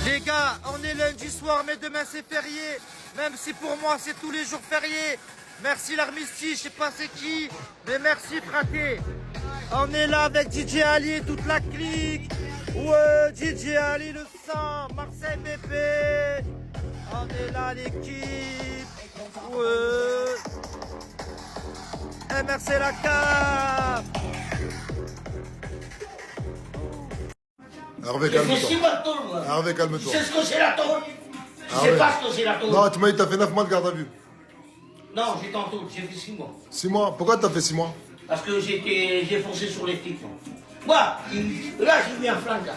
Les gars, on est lundi soir, mais demain c'est férié. Même si pour moi c'est tous les jours fériés. Merci l'armistice, je sais pas c'est qui, mais merci fraté. On est là avec DJ Ali et toute la clique. Ouais, DJ Ali le sang, Marseille bébé. On est là l'équipe. Ouais. MRC la cave. Hervé, J'ai fait 6 calme-toi. mois de tôle, moi. Hervé, calme-toi. Tu sais ce que c'est la tôle? Je Hervé. sais pas ce que c'est la tôle. Non, tu m'as dit que t'as fait 9 mois de garde à vue. Non, j'étais en tôle, j'ai fait 6 mois. 6 mois. Pourquoi t'as fait 6 mois? Parce que j'ai foncé sur les flics, moi. Moi, là, j'ai mis un flingue, là.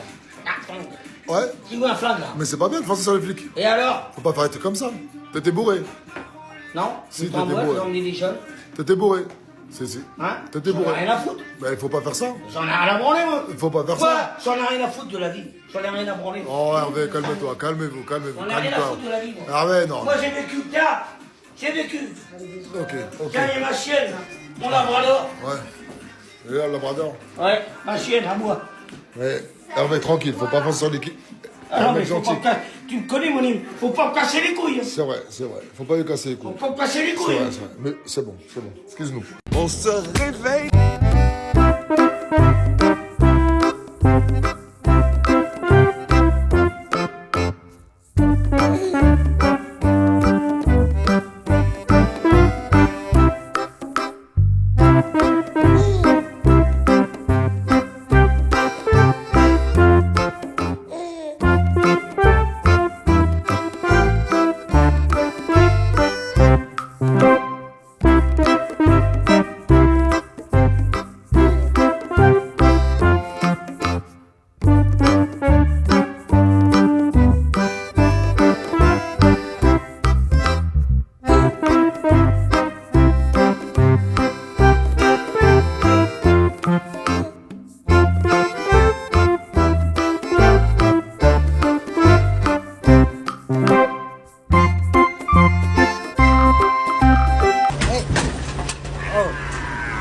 Ouais. J'ai mis un flingue, là. Mais c'est pas bien de foncer sur les flics. Et alors? Faut pas faire des trucs comme ça. T'étais bourré. Non? Si, J'étais en t'étais boîte, bourré. j'ai emmené des jeunes. T'étais bourré. Si. Hein? T'étais J'en ai bourré. rien à foutre. Mais il faut pas faire ça. J'en ai rien à branler, moi. Faut pas faire Quoi? ça. J'en ai rien à foutre de la vie. J'en ai rien à branler. Oh Hervé, calme-toi, calmez-vous, J'en ai rien à foutre de la vie, moi. Hervé, non. Moi, j'ai vécu, tiens. J'ai vécu. Ok. Tiens, il y a ma chienne, mon labrador. Ouais. Et là, le labrador. Ouais, ma chienne, à moi. Ouais. Hervé, tranquille, faut pas foncer sur les flics. Ah non, Un mais mec faut gentil. pas tu me connais, mon ami. Faut pas me casser les couilles. C'est vrai. Faut pas lui casser les Faut couilles. pas me casser les C'est couilles. vrai. Mais c'est bon. Excuse-nous. On se réveille.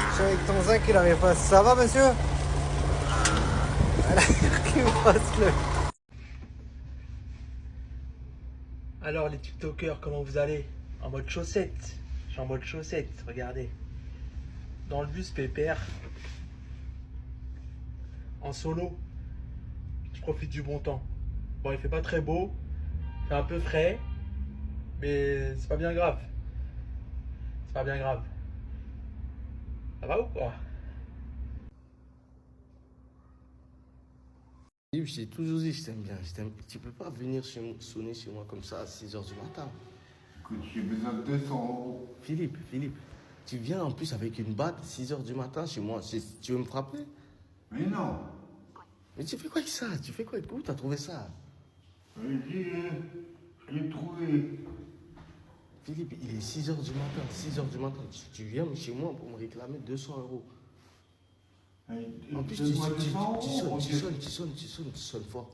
Je suis avec ton zinc, il arrive pas. Ça va, monsieur? Alors les tiktokers, comment vous allez? En mode chaussette. Je suis en mode chaussette, regardez. Dans le bus pépère. En solo. Je profite du bon temps. Bon, il fait pas très beau. Il fait un peu frais. Mais c'est pas bien grave. C'est pas bien grave. Ça va ou quoi? Je t'ai toujours dit, je t'aime bien. Tu peux pas venir sonner chez moi comme ça à 6h du matin. Écoute, j'ai besoin de 200 €. Philippe, tu viens en plus avec une batte 6h du matin chez moi. Tu veux me frapper? Mais non. Mais tu fais quoi avec ça? Tu fais quoi? Où t'as trouvé ça? Je l'ai trouvé. Philippe, il est 6h du matin. 6h du matin. Tu viens chez moi pour me réclamer 200 €. En plus, tu sonnes fort.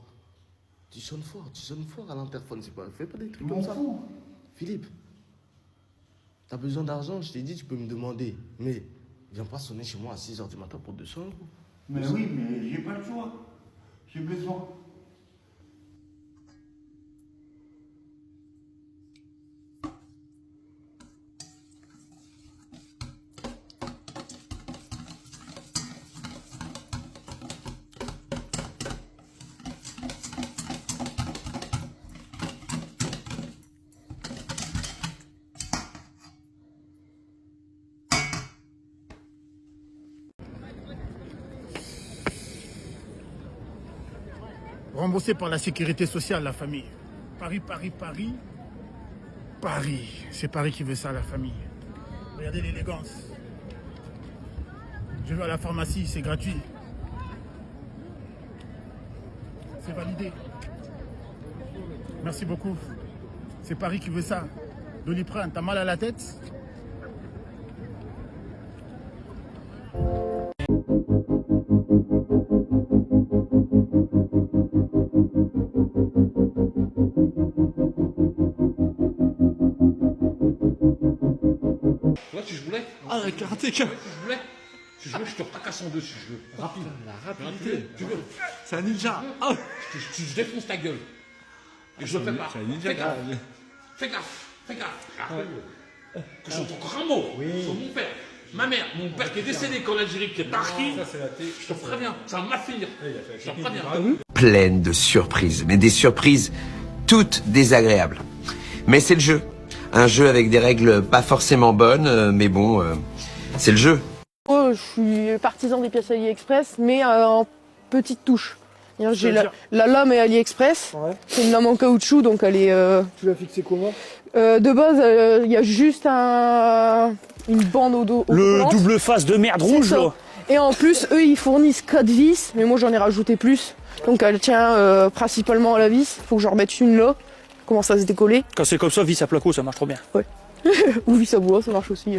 Tu sonnes fort à l'interphone. Fais pas des trucs comme ça. Philippe, t'as besoin d'argent, je t'ai dit, tu peux me demander. Mais viens pas sonner chez moi à 6h du matin pour 200 €. Mais oui, mais j'ai pas le choix. J'ai besoin. Remboursé par la sécurité sociale, la famille. Paris. C'est Paris qui veut ça, la famille. Regardez l'élégance. Je vais à la pharmacie, c'est gratuit. C'est validé. Merci beaucoup. C'est Paris qui veut ça. Doliprane, t'as mal à la tête? Ouais, si je voulais. Ah, karaté. Si je voulais. Si je veux, je te fracasse en deux si je veux. Rapide. La rapidité. Tu veux. C'est un ninja. Ah. Je défonce ta gueule. Et je le fais pas. Fais gaffe. Fais gaffe. Fais gaffe. Que je trouve encore un mot sur mon père. Ma mère, mon père qui est décédé quand l'Algérie qui est parti, je te préviens, ça va finir. Je te préviens. Pleine de surprises, mais des surprises toutes désagréables. Mais c'est le jeu. Un jeu avec des règles pas forcément bonnes, mais bon, c'est le jeu. Oh, je suis partisan des pièces AliExpress, mais en petites touches. J'ai la lame est AliExpress, c'est une lame en caoutchouc, donc elle est... Tu l'as fixé comment? De base, il y a juste une bande au dos. Le double face de merde rouge, là. Et en plus, eux, ils fournissent 4 vis, mais moi j'en ai rajouté plus. Donc elle tient principalement à la vis, faut que j'en remette une là, commence à se décoller. Quand c'est comme ça, vis à placo, ça marche trop bien. Ouais. Ou vis à bois, ça marche aussi.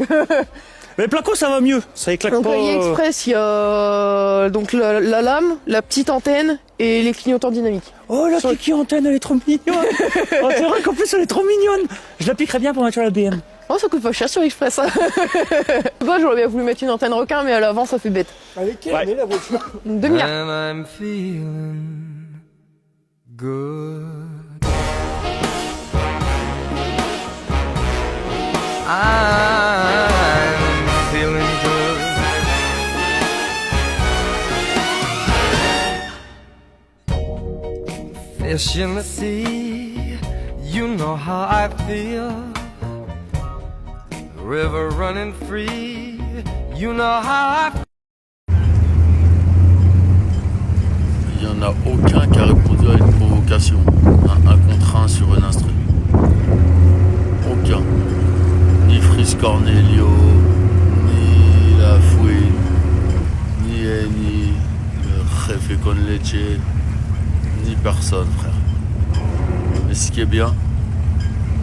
Mais placo, ça va mieux, ça éclate donc, pas. Donc AliExpress, il y a donc la lame, la petite antenne et les clignotants dynamiques. Oh, la petite antenne, elle est trop mignonne. Oh, c'est vrai qu'en plus, elle est trop mignonne. Je la piquerais bien pour mettre sur la BM. Oh, ça coûte pas cher sur Express. Bah, j'aurais bien voulu mettre une antenne requin, mais à l'avant, ça fait bête. Avec quelle année la voiture? 2000. Fish in the sea, you know how I feel. River running free, you know how I feel. Il n'y en a aucun qui a répondu à une provocation, un contre un sur une instru. Aucun. Ni Fris Cornelio, ni La Fouine, ni Eni, le Jefe con Leche, ni personne, frère. Mais ce qui est bien,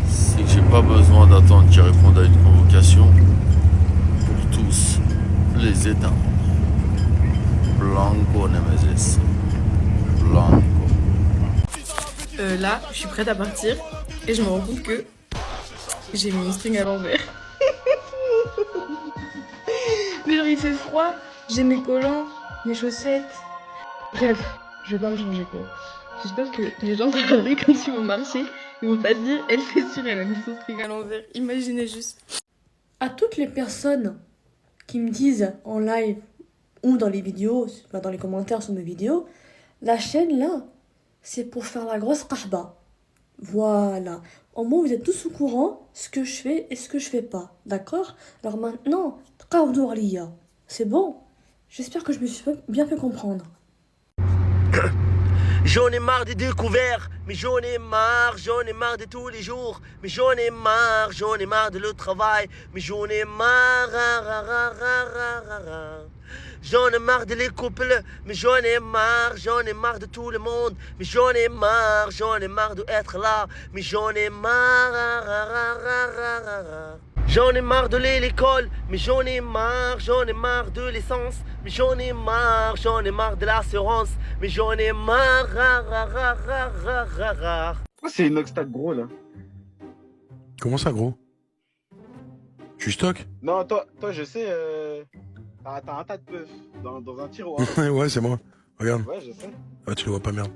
c'est que j'ai pas besoin d'attendre qu'ils répondent à une convocation pour tous les éteindre. Blanco Nemesis. Blanco. Là, je suis prête à partir et je me rends compte que j'ai mis une string à l'envers. Mais genre il fait froid, j'ai mes collants, mes chaussettes. Bref, je vais pas me changer quoi. J'espère que les gens dans la rue quand ils vont marcher, ils vont pas se dire elle fait sûr elle a mis son string à l'envers. Imaginez juste. À toutes les personnes qui me disent en live ou dans les vidéos, enfin dans les commentaires sur mes vidéos, la chaîne là, c'est pour faire la grosse qahba. Voilà. Au moins vous êtes tous au courant ce que je fais et ce que je fais pas. D'accord? Alors maintenant, c'est bon. J'espère que je me suis bien fait comprendre. J'en ai marre des découvertes, mais j'en ai marre de tous les jours, mais j'en ai marre de le travail, mais j'en ai marre, j'en ai marre de les couples, mais j'en ai marre de tout le monde, mais j'en ai marre d'être là, mais j'en ai marre. J'en ai marre de l'école, mais j'en ai marre de l'essence, mais j'en ai marre de l'assurance, mais j'en ai marre. Pourquoi c'est Inoxtag gros là? Comment ça gros? Tu stockes? Non, toi je sais, t'as un tas de peufs dans un tiroir. Ouais, c'est moi. Regarde. Ouais, je sais. Ah, tu le vois pas, merde.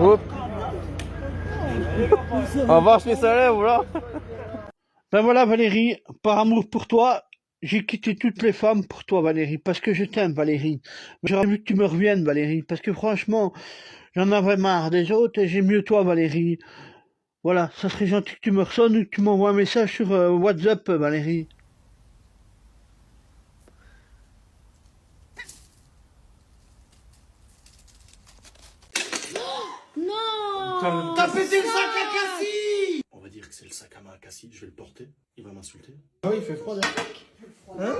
Hop. Au revoir, je fais ça là, voilà. Ben voilà Valérie, par amour pour toi, j'ai quitté toutes les femmes pour toi Valérie, parce que je t'aime Valérie. J'aurais voulu que tu me reviennes Valérie, parce que franchement, j'en avais marre des autres et j'ai mieux toi Valérie. Voilà, ça serait gentil que tu me ressonnes ou que tu m'envoies un message sur WhatsApp Valérie. Non! T'as pété le sac à Cassie! On va dire que c'est le sac à main à Cassie, je vais le porter, il va m'insulter. Ah oui, il fait froid derrière. Hein?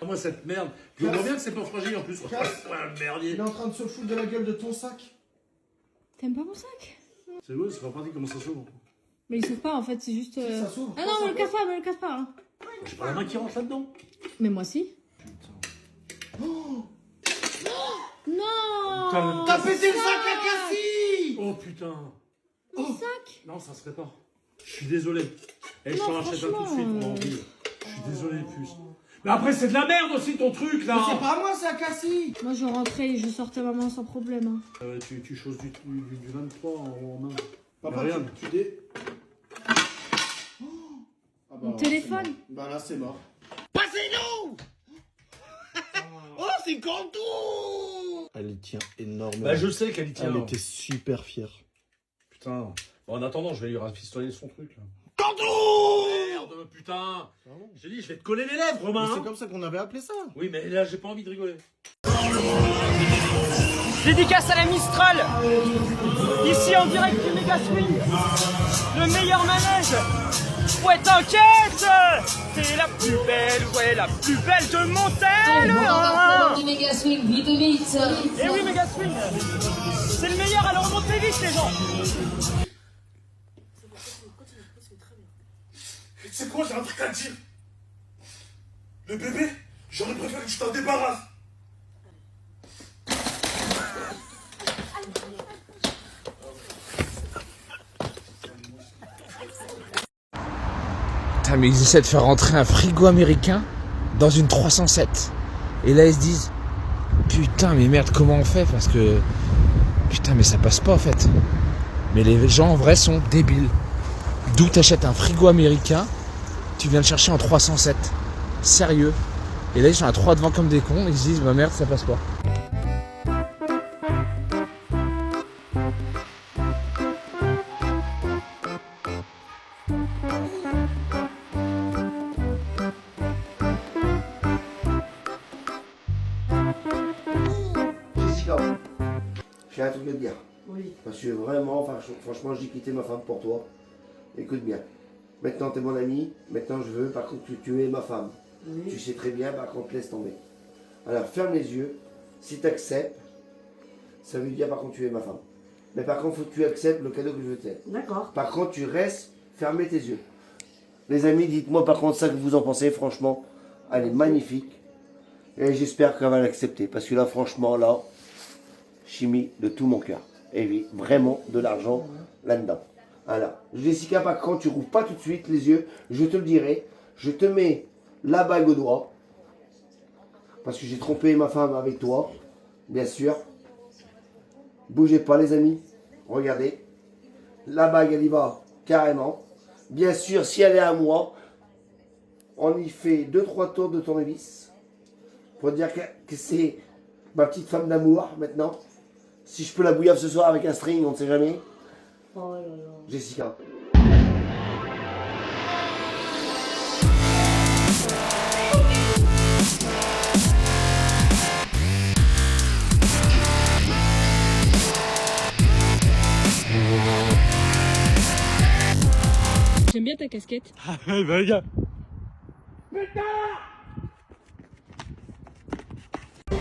Moi cette merde, je vois bien que c'est pas fragile en plus. Ouais, un merdier. Il est en train de se foutre de la gueule de ton sac. T'aimes pas mon sac? C'est beau, c'est pas pratique comment ça s'ouvre. Mais il s'ouvre pas en fait, c'est juste... Ça s'ouvre. Ah non, me le casse pas, hein. J'ai pas la main qui rentre là-dedans. Mais moi si. Oh! Non! T'as pété le sac à Cassie! Oh putain. Mon sac? Non, ça se répare. Je suis désolé. Et je t'en achète un tout de suite, on va en vivre. Je suis désolé, puce. Mais après, c'est de la merde aussi ton truc là. Mais c'est pas moi, c'est à Cassie. Moi, je rentrais et je sortais maman sans problème. Tu choses du 23 en main. Papa, rien. tu dé... Mon téléphone. Bah là, c'est mort. Passez-nous. Oh, c'est Cantou. Elle y tient énormément. Bah, je sais qu'elle y tient. Elle était super fière. Putain. Bon, en attendant, je vais lui rafistoler son truc là. Cantou. Merde, putain. J'ai dit, je vais te coller les lèvres, Romain. C'est comme ça qu'on avait appelé ça. Oui, mais là, j'ai pas envie de rigoler. Dédicace à la Mistral. Ici en direct du Mega Swing. Le meilleur manège. Ouais, t'inquiète. T'es la plus belle, ouais, la plus belle de Montel. Du Mega Swing, vite, vite. Eh oui, Mega Swing. C'est le meilleur, alors remontez vite, les gens. C'est quoi, j'ai un truc à te dire. Le bébé, j'aurais préféré que tu t'en débarrasses. Putain, mais ils essaient de faire rentrer un frigo américain dans une 307. Et là, ils se disent, putain, mais merde, comment on fait? Parce que, putain, mais ça passe pas en fait. Mais les gens en vrai sont débiles. D'où t'achètes un frigo américain, tu viens le chercher en 307. Sérieux. Et là, ils sont à 3 devant comme des cons, ils se disent, bah merde, ça passe pas. Jessica, j'ai un truc à te dire. Oui. Parce que vraiment, franchement, j'ai quitté ma femme pour toi. Écoute bien. Maintenant, t'es mon ami. Maintenant, je veux, par contre, que tu es ma femme. Oui. Tu sais très bien, par contre, laisse tomber. Alors, ferme les yeux. Si tu acceptes, ça veut dire, par contre, tu es ma femme. Mais par contre, il faut que tu acceptes le cadeau que je veux te faire. D'accord. Par contre, tu restes, fermez tes yeux. Les amis, dites-moi par contre ça que vous en pensez. Franchement, elle est magnifique. Et j'espère qu'elle va l'accepter. Parce que là, franchement, là, j'ai mis de tout mon cœur. Et oui, vraiment de l'argent là-dedans. Voilà. Jessica, par contre, tu rouvres pas tout de suite les yeux. Je te le dirai. Je te mets la bague au doigt. Parce que j'ai trompé ma femme avec toi. Bien sûr. Bougez pas, les amis. Regardez. La bague, elle y va carrément. Bien sûr, si elle est à moi, on y fait 2-3 tours de tournevis. Pour dire que c'est ma petite femme d'amour maintenant. Si je peux la bouillir ce soir avec un string, on ne sait jamais. Oh là là. Jessica. J'aime bien ta casquette. Ah, bah, les gars.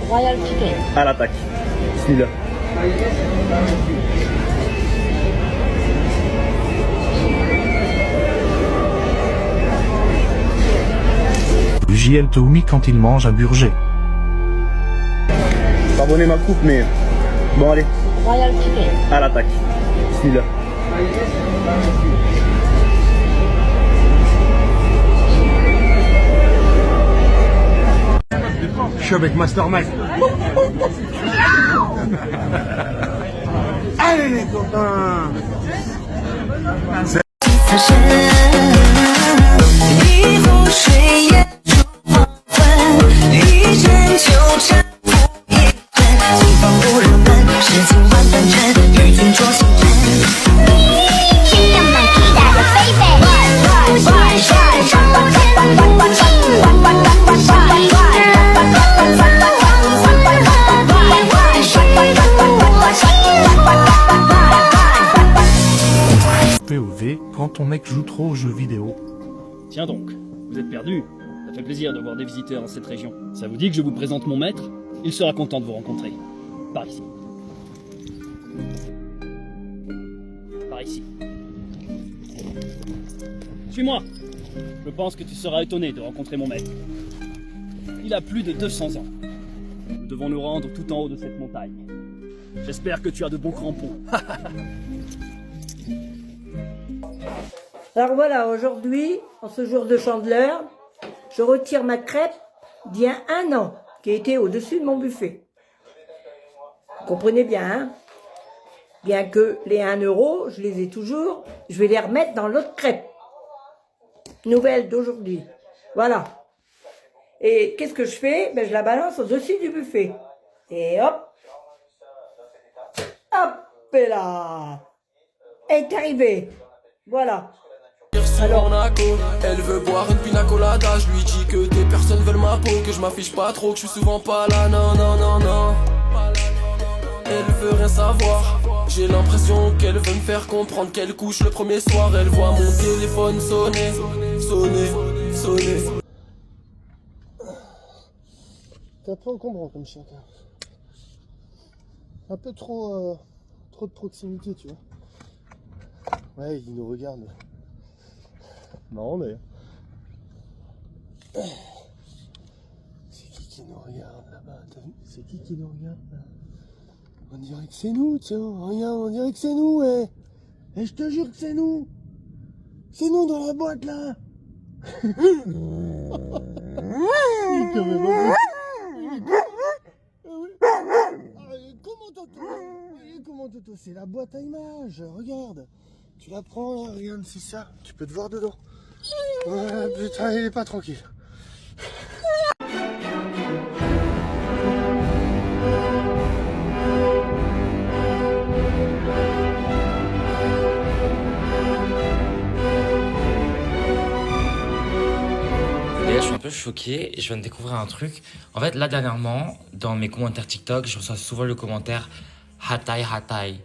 Royal Chicken. À l'attaque. Celui-là. JL Toumi quand il mange un burger. Pardonnez ma coupe, mais bon, allez. Royal Chicken. À l'attaque. Celui-là. Je suis avec Mastermind. Allez les copains. POV quand ton mec joue trop aux jeux vidéo. Tiens donc, vous êtes perdus. Ça fait plaisir de voir des visiteurs dans cette région. Ça vous dit que je vous présente mon maître? Il sera content de vous rencontrer. Par ici. Par ici. Suis-moi. Je pense que tu seras étonné de rencontrer mon maître. Il a plus de 200 ans. Nous devons nous rendre tout en haut de cette montagne. J'espère que tu as de bons crampons. Alors voilà, aujourd'hui, en ce jour de Chandeleur, je retire ma crêpe d'il y a 1 an, qui était au-dessus de mon buffet. Vous comprenez bien, hein? Bien que les 1 euro, je les ai toujours, je vais les remettre dans l'autre crêpe. Nouvelle d'aujourd'hui. Voilà. Et qu'est-ce que je fais? Ben, je la balance au-dessus du buffet. Et hop. Hop, et là. Est arrivé. Voilà. Alors Monaco, elle veut boire une pina colada. Je lui dis que des personnes veulent ma peau, que je m'affiche pas trop, que je suis souvent pas là. Non, non, non, non. Elle veut rien savoir. J'ai l'impression qu'elle veut me faire comprendre qu'elle couche le premier soir. Elle voit mon téléphone sonner, sonner, sonner. T'es un peu encombrant comme chien, quand même. Un peu trop de proximité, tu vois. Ouais, il nous regarde. Marrant d'ailleurs. C'est qui nous regarde là-bas? T'as vu? C'est qui nous regarde là? On dirait que c'est nous, tiens. Regarde, on dirait que c'est nous, eh. Et je te jure que c'est nous. C'est nous dans la boîte là. Il est quand même un Comment Toto, c'est la boîte à images, regarde. Tu la prends là, regarde, c'est ça. Tu peux te voir dedans. Ouais, putain, il est pas tranquille. Et là, je suis un peu choqué et je viens de découvrir un truc. En fait, là, dernièrement, dans mes commentaires TikTok, je reçois souvent le commentaire Hatay, Hatay.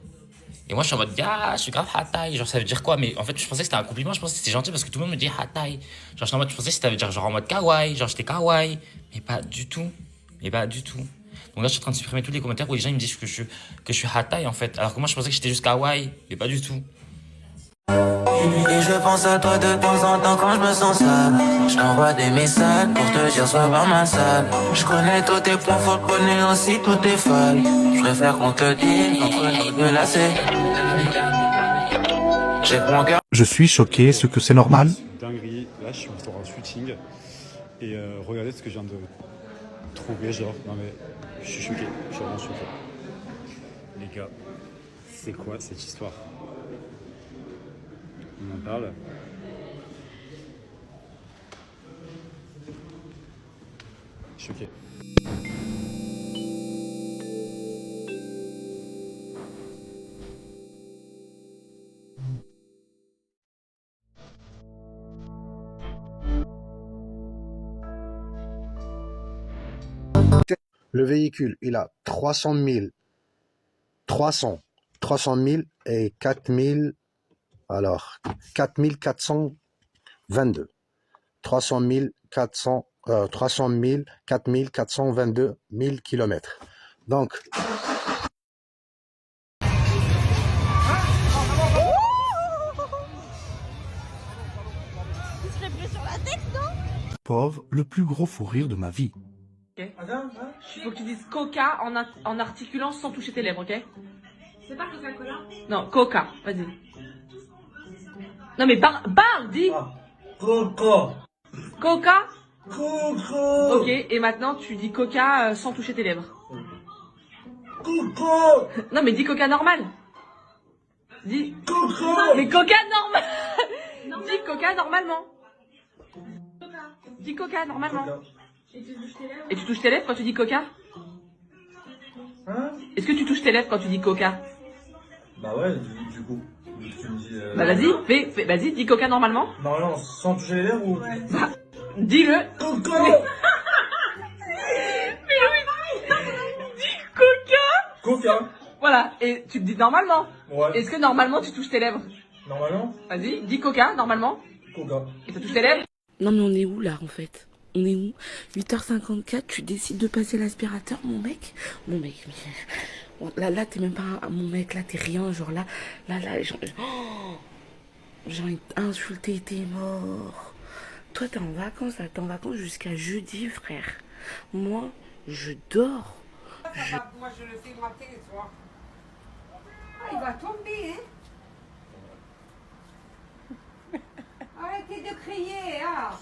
Et moi, je suis en mode, ah, je suis grave Hatay. Genre, ça veut dire quoi? Mais en fait, je pensais que c'était un compliment. Je pensais que c'était gentil parce que tout le monde me dit Hatay. Genre, je suis en mode, je pensais que ça veut dire genre en mode kawaii. Genre, j'étais kawaii. Mais pas du tout. Mais pas du tout. Donc là, je suis en train de supprimer tous les commentaires où les gens ils me disent que je suis Hatay en fait. Alors que moi, je pensais que j'étais juste kawaii. Mais pas du tout. Et je pense à toi de temps en temps quand je me sens sale. Je t'envoie des messages pour te dire sois par ma salle. Je connais tous tes points forts, je connais aussi tous tes failles. Je préfère qu'on te le dise entre nous deux lacets. J'ai mon cœur. Je suis choqué, ce que c'est normal. Dinguerie, là je suis pour un shooting et regardez ce que je viens de trouver, genre, non mais je suis choqué, je suis vraiment choqué. Les gars, c'est quoi cette histoire? On en parle. Choqué. Le véhicule, il a 300 000 et 4 000, alors 4 422. 300 000, 4 422 000 kilomètres. Donc, Tu serais pris sur la tête, non? Pauvre, le plus gros fou rire de ma vie. Ok. Il faut que tu dises coca en articulant sans toucher tes lèvres, ok? C'est pas Coca-Cola? Non, coca, vas-y. Non mais parle, dis! Coco. Coca? Coco. Ok, et maintenant tu dis coca sans toucher tes lèvres. Coco. Non mais dis coca normal. Dis... Coco. Mais coca normal. Dis coca normalement. Dis coca normalement. Et tu touches tes lèvres quand tu dis coca? Hein? Est-ce que tu touches tes lèvres quand tu dis coca? Bah ouais, du coup. Tu me dis. Bah vas-y, vas-y, dis coca normalement. Non, sans toucher les lèvres ou. Bah, dis-le. Coco. Mais oui, dis coca. Coca. Voilà, et tu le dis normalement. Ouais. Est-ce que normalement tu touches tes lèvres? Normalement. Vas-y, dis coca normalement. Coca. Et ça touche tes lèvres? Non mais on est où là en fait? On est où? 8h54, tu décides de passer l'aspirateur, mon mec? Mon mec, mais... Là, t'es même pas mon mec, là, t'es rien, genre là, j'ai envie d'insulter, t'es mort. Toi, t'es en vacances jusqu'à jeudi, frère. Moi, je dors. Moi, je le fais mater et soir. Ah, il va tomber, hein? Arrêtez de crier, hein?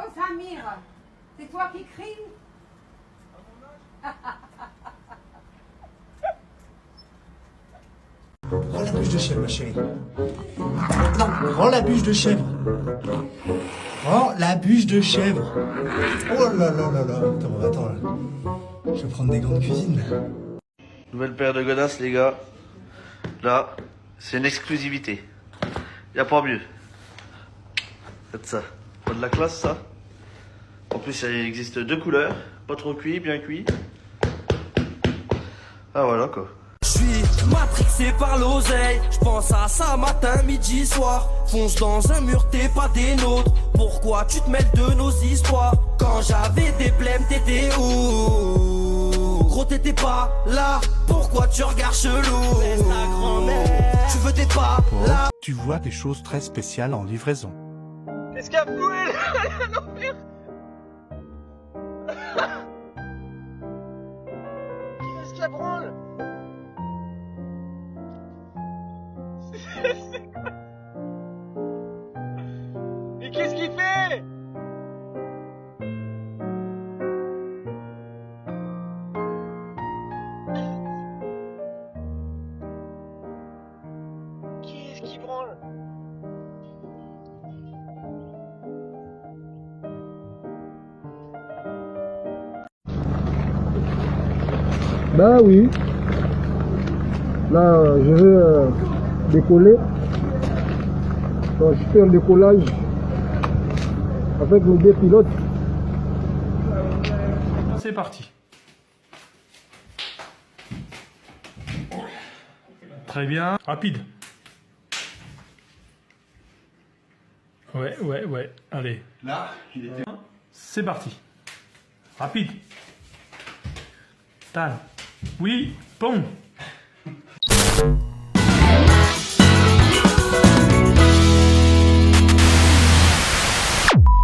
Oh, Samir, C'est toi qui crie? Rends la bûche de chèvre, ma chérie. Maintenant, rends la bûche de chèvre. Rends la bûche de chèvre. Oh là là là là. Attends là. Je vais prendre des gants de cuisine là. Nouvelle paire de godasses, les gars. Là, c'est une exclusivité. Y a pas mieux. Faites ça. Pas de la classe, ça. En plus, il existe 2 couleurs. Pas trop cuit, bien cuit. Ah voilà quoi. J'suis matrixé par l'oseille, j'pense à ça matin, midi, soir. Fonce dans un mur, t'es pas des nôtres. Pourquoi tu te mêles de nos histoires? Quand j'avais des blèmes, t'étais où? Gros, t'étais pas là. Pourquoi tu regardes chelou? Ta grand-mère, tu veux t'es pas là. Tu vois des choses très spéciales en livraison. Qu'est-ce qu'il y a foué là? L'enfer. Qu'est-ce qu'il y a branle? C'est quoi? Mais qu'est-ce qu'il fait? Qu'est-ce qui branle? Bah oui. Là, je vais décoller. Donc, je fais un décollage avec mes 2 pilotes. C'est parti. Très bien. Rapide. Ouais. Allez. Là, il était... C'est parti. Rapide. Tal. Oui. Bon.